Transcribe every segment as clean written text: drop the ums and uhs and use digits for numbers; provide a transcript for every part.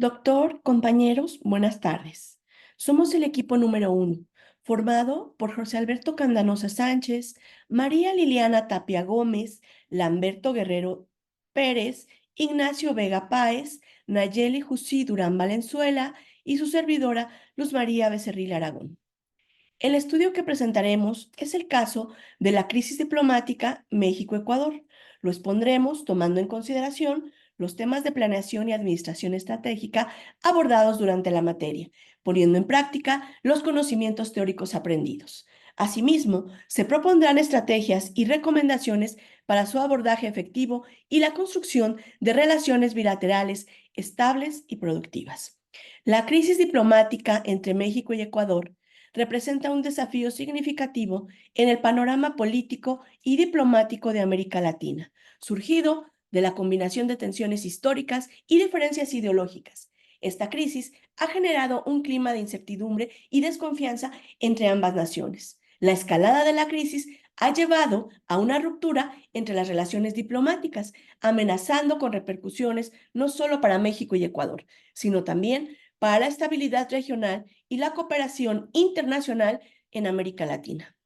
Doctor, compañeros, buenas tardes. Somos el equipo número 1, formado por José Alberto Candanosa Sánchez, María Liliana Tapia Gómez, Lamberto Guerrero Pérez, Ignacio Vega Páez, Nayeli Jusí Durán Valenzuela y su servidora Luz María Becerril Aragón. El estudio que presentaremos es el caso de la crisis diplomática México-Ecuador. Lo expondremos tomando en consideración los temas de planeación y administración estratégica abordados durante la materia, poniendo en práctica los conocimientos teóricos aprendidos. Asimismo, se propondrán estrategias y recomendaciones para su abordaje efectivo y la construcción de relaciones bilaterales estables y productivas. La crisis diplomática entre México y Ecuador representa un desafío significativo en el panorama político y diplomático de América Latina, surgido de la combinación de tensiones históricas y diferencias ideológicas. Esta crisis ha generado un clima de incertidumbre y desconfianza entre ambas naciones. La escalada de la crisis ha llevado a una ruptura entre las relaciones diplomáticas, amenazando con repercusiones no solo para México y Ecuador, sino también para la estabilidad regional y la cooperación internacional en América Latina.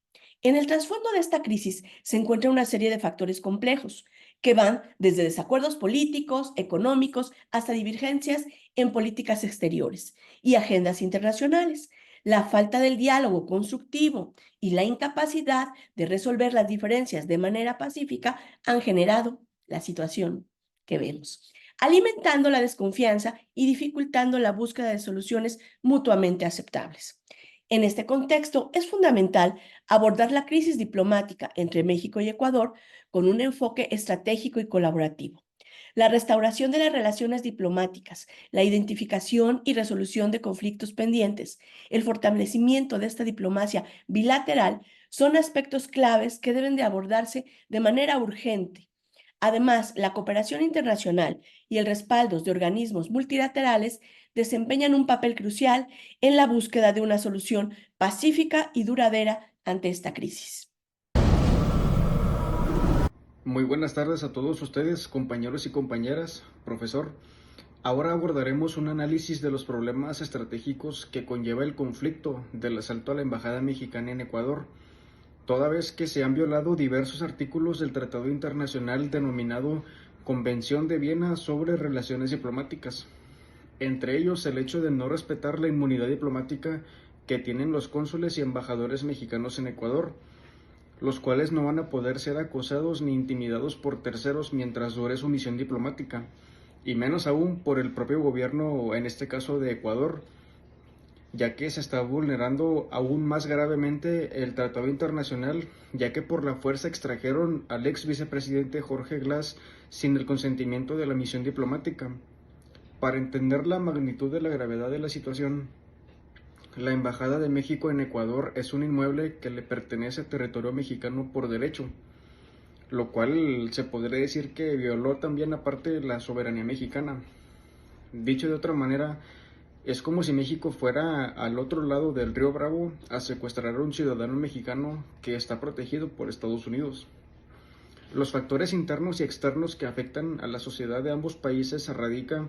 En el trasfondo de esta crisis se encuentra una serie de factores complejos que van desde desacuerdos políticos, económicos, hasta divergencias en políticas exteriores y agendas internacionales. La falta del diálogo constructivo y la incapacidad de resolver las diferencias de manera pacífica han generado la situación que vemos, alimentando la desconfianza y dificultando la búsqueda de soluciones mutuamente aceptables. En este contexto, es fundamental abordar la crisis diplomática entre México y Ecuador con un enfoque estratégico y colaborativo. La restauración de las relaciones diplomáticas, la identificación y resolución de conflictos pendientes, el fortalecimiento de esta diplomacia bilateral son aspectos claves que deben de abordarse de manera urgente. Además, la cooperación internacional y el respaldo de organismos multilaterales desempeñan un papel crucial en la búsqueda de una solución pacífica y duradera ante esta crisis. Muy buenas tardes a todos ustedes, compañeros y compañeras, profesor. Ahora abordaremos un análisis de los problemas estratégicos que conlleva el conflicto del asalto a la Embajada Mexicana en Ecuador, toda vez que se han violado diversos artículos del Tratado Internacional denominado Convención de Viena sobre Relaciones Diplomáticas, entre ellos el hecho de no respetar la inmunidad diplomática que tienen los cónsules y embajadores mexicanos en Ecuador, los cuales no van a poder ser acosados ni intimidados por terceros mientras dure su misión diplomática, y menos aún por el propio gobierno, en este caso de Ecuador, ya que se está vulnerando aún más gravemente el tratado internacional, ya que por la fuerza extrajeron al ex vicepresidente Jorge Glass sin el consentimiento de la misión diplomática. Para entender la magnitud de la gravedad de la situación, la Embajada de México en Ecuador es un inmueble que le pertenece a territorio mexicano por derecho, lo cual se podría decir que violó también aparte la soberanía mexicana. Dicho de otra manera, es como si México fuera al otro lado del río Bravo a secuestrar a un ciudadano mexicano que está protegido por Estados Unidos. Los factores internos y externos que afectan a la sociedad de ambos países radican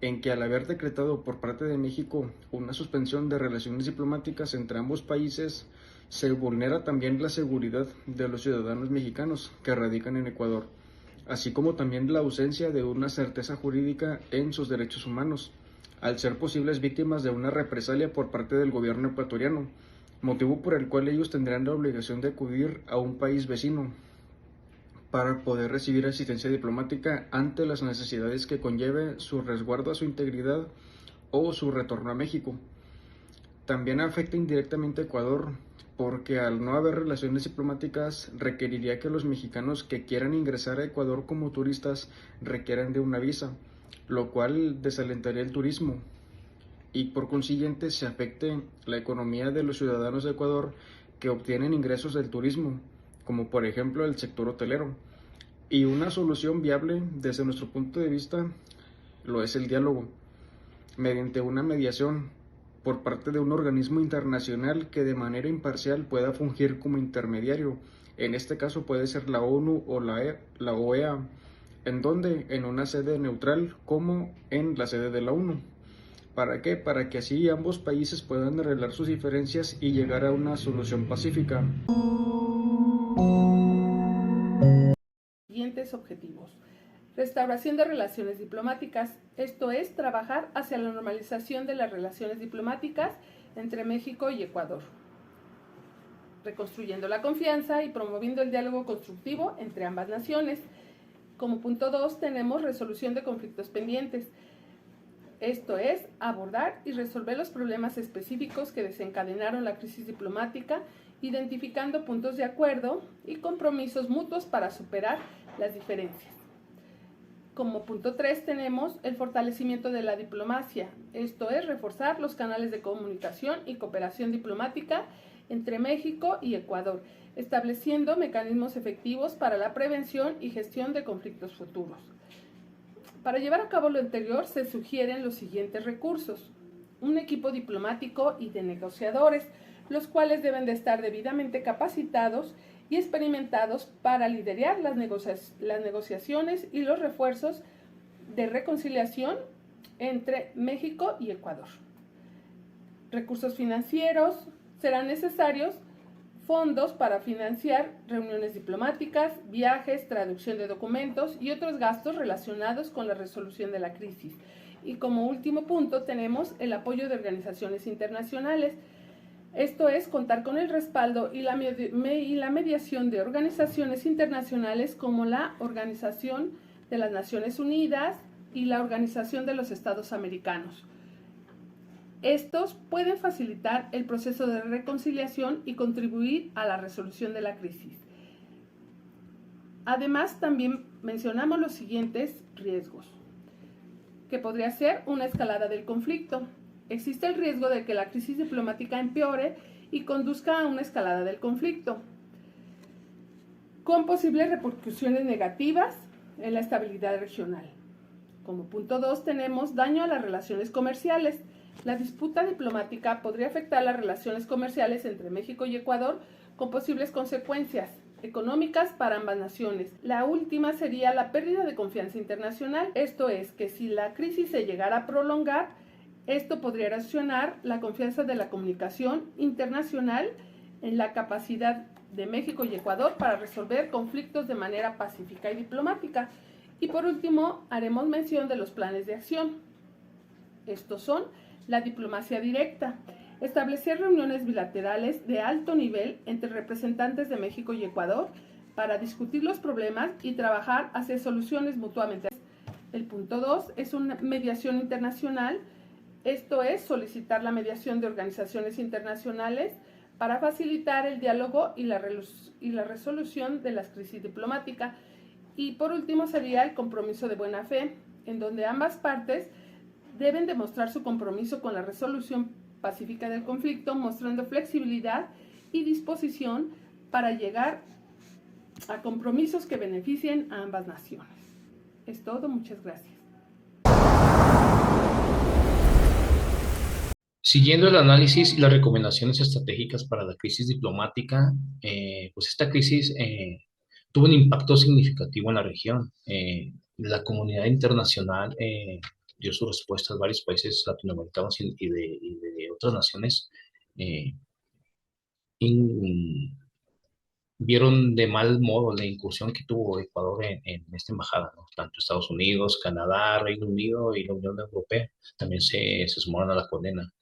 en que al haber decretado por parte de México una suspensión de relaciones diplomáticas entre ambos países, se vulnera también la seguridad de los ciudadanos mexicanos que radican en Ecuador, así como también la ausencia de una certeza jurídica en sus derechos humanos, al ser posibles víctimas de una represalia por parte del gobierno ecuatoriano, motivo por el cual ellos tendrán la obligación de acudir a un país vecino para poder recibir asistencia diplomática ante las necesidades que conlleve su resguardo a su integridad o su retorno a México. También afecta indirectamente a Ecuador, porque al no haber relaciones diplomáticas requeriría que los mexicanos que quieran ingresar a Ecuador como turistas requieran de una visa, lo cual desalentaría el turismo y por consiguiente se afecte la economía de los ciudadanos de Ecuador que obtienen ingresos del turismo, como por ejemplo el sector hotelero. Y una solución viable desde nuestro punto de vista lo es el diálogo, mediante una mediación por parte de un organismo internacional que de manera imparcial pueda fungir como intermediario. En este caso puede ser la ONU o la OEA, en donde en una sede neutral como en la sede de la ONU. ¿Para qué? Para que así ambos países puedan arreglar sus diferencias y llegar a una solución pacífica. Siguientes objetivos. Restauración de relaciones diplomáticas, esto es, trabajar hacia la normalización de las relaciones diplomáticas entre México y Ecuador. Reconstruyendo la confianza y promoviendo el diálogo constructivo entre ambas naciones. Como punto 2 tenemos resolución de conflictos pendientes. Esto es, abordar y resolver los problemas específicos que desencadenaron la crisis diplomática, identificando puntos de acuerdo y compromisos mutuos para superar las diferencias. Como punto 3 tenemos el fortalecimiento de la diplomacia, esto es, reforzar los canales de comunicación y cooperación diplomática entre México y Ecuador, estableciendo mecanismos efectivos para la prevención y gestión de conflictos futuros. Para llevar a cabo lo anterior se sugieren los siguientes recursos: un equipo diplomático y de negociadores, los cuales deben de estar debidamente capacitados y experimentados para liderar las negociaciones y los refuerzos de reconciliación entre México y Ecuador. Recursos financieros: serán necesarios fondos para financiar reuniones diplomáticas, viajes, traducción de documentos y otros gastos relacionados con la resolución de la crisis. Y como último punto tenemos el apoyo de organizaciones internacionales. Esto es, contar con el respaldo y la mediación de organizaciones internacionales como la Organización de las Naciones Unidas y la Organización de los Estados Americanos. Estos pueden facilitar el proceso de reconciliación y contribuir a la resolución de la crisis. Además, también mencionamos los siguientes riesgos, que podría ser una escalada del conflicto. Existe el riesgo de que la crisis diplomática empeore y conduzca a una escalada del conflicto, con posibles repercusiones negativas en la estabilidad regional. Como punto 2 tenemos daño a las relaciones comerciales. La disputa diplomática podría afectar las relaciones comerciales entre México y Ecuador con posibles consecuencias económicas para ambas naciones. La última sería la pérdida de confianza internacional. Esto es, que si la crisis se llegara a prolongar, esto podría erosionar la confianza de la comunicación internacional en la capacidad de México y Ecuador para resolver conflictos de manera pacífica y diplomática. Y por último, haremos mención de los planes de acción. Estos son la diplomacia directa, establecer reuniones bilaterales de alto nivel entre representantes de México y Ecuador para discutir los problemas y trabajar hacia soluciones mutuamente. El punto 2 es una mediación internacional. Esto es, solicitar la mediación de organizaciones internacionales para facilitar el diálogo y la resolución de las crisis diplomáticas. Y por último sería el compromiso de buena fe, en donde ambas partes deben demostrar su compromiso con la resolución pacífica del conflicto, mostrando flexibilidad y disposición para llegar a compromisos que beneficien a ambas naciones. Es todo, muchas gracias. Siguiendo el análisis y las recomendaciones estratégicas para la crisis diplomática, pues esta crisis tuvo un impacto significativo en la región. La comunidad internacional dio sus respuestas, varios países latinoamericanos y de otras naciones in- vieron de mal modo la incursión que tuvo Ecuador en esta embajada, ¿no? Tanto Estados Unidos, Canadá, Reino Unido y la Unión Europea también se sumaron a la condena.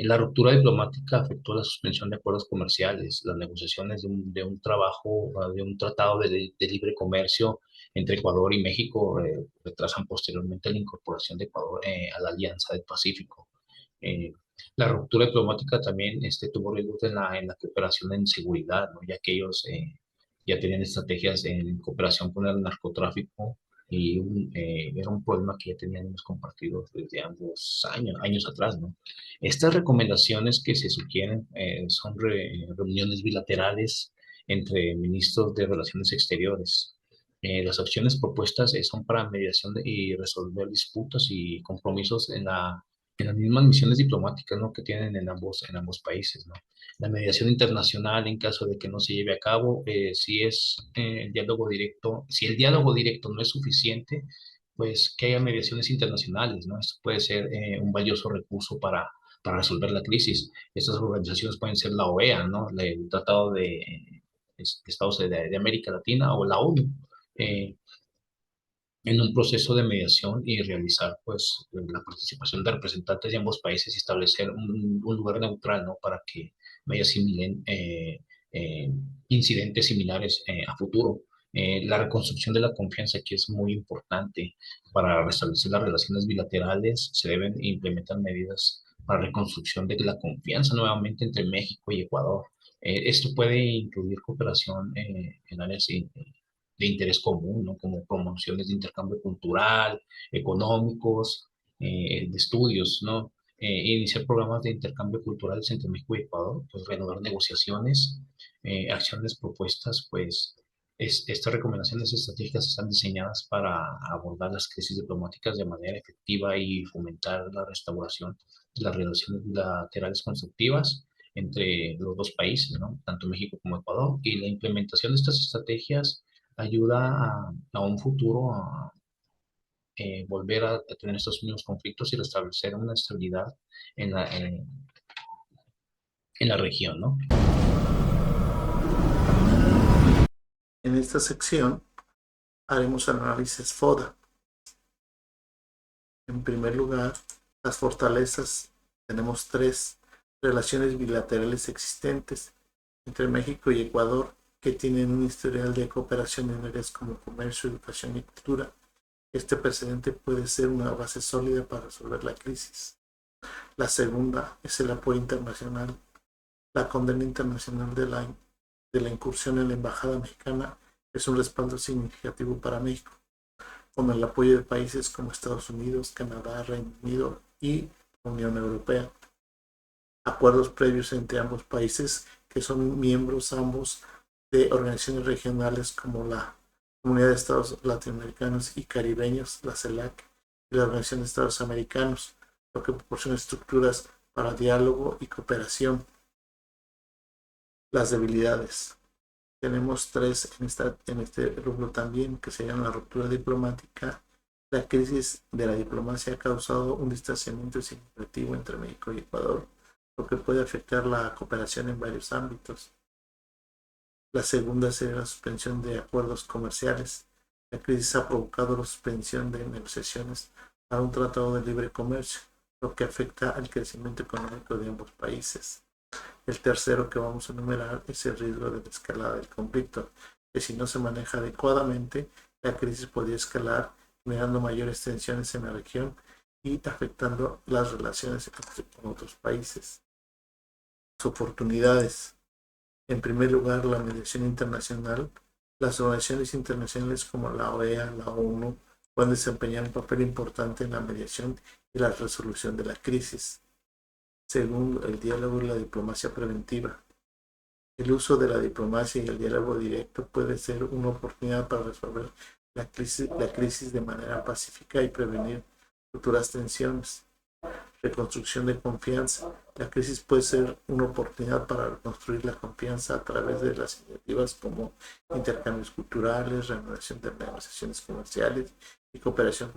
La ruptura diplomática afectó la suspensión de acuerdos comerciales, las negociaciones de un tratado de libre comercio entre Ecuador y México retrasan posteriormente la incorporación de Ecuador a la Alianza del Pacífico. Eh, la ruptura diplomática también tuvo riesgos en la cooperación en seguridad, ¿no? Ya que ellos ya tenían estrategias en cooperación con el narcotráfico y era un problema que ya teníamos compartido desde ambos años atrás, ¿no? Estas recomendaciones que se sugieren son reuniones bilaterales entre ministros de Relaciones Exteriores. Las acciones propuestas son para mediación y resolver disputas y compromisos en las mismas misiones diplomáticas, ¿no? Que tienen en ambos países, ¿no? La mediación internacional, en caso de que no se lleve a cabo, si el diálogo directo no es suficiente, pues que haya mediaciones internacionales, ¿no? Esto puede ser un valioso recurso para resolver la crisis. Estas organizaciones pueden ser la OEA, ¿no? El Tratado de Estados de América Latina o la ONU. eh, en un proceso de mediación y realizar pues la participación de representantes de ambos países y establecer un lugar neutral, ¿no? Para que no haya eh, incidentes similares a futuro. La reconstrucción de la confianza aquí es muy importante. Para restablecer las relaciones bilaterales se deben implementar medidas para reconstrucción de la confianza nuevamente entre México y Ecuador. Esto puede incluir cooperación en áreas de interés común, ¿no? Como promociones de intercambio cultural, económicos, de estudios, ¿no? Iniciar programas de intercambio culturales entre México y Ecuador, pues reanudar negociaciones, acciones propuestas, pues estas recomendaciones estratégicas están diseñadas para abordar las crisis diplomáticas de manera efectiva y fomentar la restauración de las relaciones bilaterales constructivas entre los dos países, ¿no? Tanto México como Ecuador. Y la implementación de estas estrategias ayuda a un futuro a volver a tener estos mismos conflictos y restablecer una estabilidad en en la región, ¿no? En esta sección haremos análisis FODA. En primer lugar, las fortalezas. Tenemos 3 relaciones bilaterales existentes entre México y Ecuador que tienen un historial de cooperación en áreas como comercio, educación y cultura. Este precedente puede ser una base sólida para resolver la crisis. La segunda es el apoyo internacional. La condena internacional de la incursión en la embajada mexicana es un respaldo significativo para México, con el apoyo de países como Estados Unidos, Canadá, Reino Unido y la Unión Europea. Acuerdos previos entre ambos países que son miembros ambos de organizaciones regionales como la Comunidad de Estados Latinoamericanos y Caribeños, la CELAC, y la Organización de Estados Americanos, lo que proporciona estructuras para diálogo y cooperación. Las debilidades. Tenemos 3 en este rubro también, que serían la ruptura diplomática. La crisis de la diplomacia ha causado un distanciamiento significativo entre México y Ecuador, lo que puede afectar la cooperación en varios ámbitos. La segunda sería la suspensión de acuerdos comerciales. La crisis ha provocado la suspensión de negociaciones para un tratado de libre comercio, lo que afecta al crecimiento económico de ambos países. El tercero que vamos a enumerar es el riesgo de la escalada del conflicto, que si no se maneja adecuadamente, la crisis podría escalar, generando mayores tensiones en la región y afectando las relaciones con otros países. Las oportunidades. En primer lugar, la mediación internacional. Las organizaciones internacionales como la OEA, la ONU, pueden desempeñar un papel importante en la mediación y la resolución de la crisis. Segundo, el diálogo y la diplomacia preventiva. El uso de la diplomacia y el diálogo directo puede ser una oportunidad para resolver la crisis de manera pacífica y prevenir futuras tensiones. Reconstrucción de confianza. La crisis puede ser una oportunidad para reconstruir la confianza a través de las iniciativas como intercambios culturales, reanudación de negociaciones comerciales y cooperación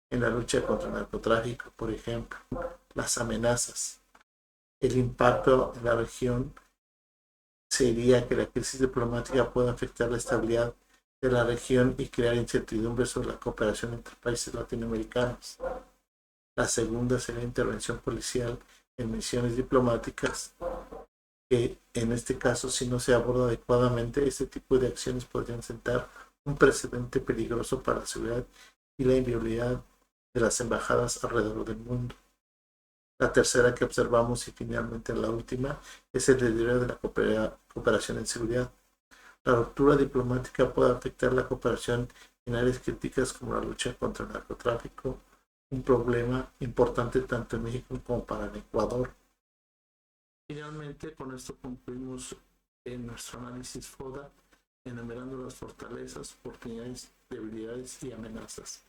en la lucha contra el narcotráfico, por ejemplo. Las amenazas. El impacto en la región sería que la crisis diplomática pueda afectar la estabilidad de la región y crear incertidumbre sobre la cooperación entre países latinoamericanos. La segunda sería intervención policial en misiones diplomáticas, que en este caso, si no se aborda adecuadamente, este tipo de acciones podrían sentar un precedente peligroso para la seguridad y la inviolabilidad de las embajadas alrededor del mundo. La tercera que observamos y finalmente la última es el deterioro de la cooperación en seguridad. La ruptura diplomática puede afectar la cooperación en áreas críticas como la lucha contra el narcotráfico, un problema importante tanto en México como para el Ecuador. Finalmente, con esto concluimos nuestro análisis FODA, enumerando las fortalezas, oportunidades, debilidades y amenazas.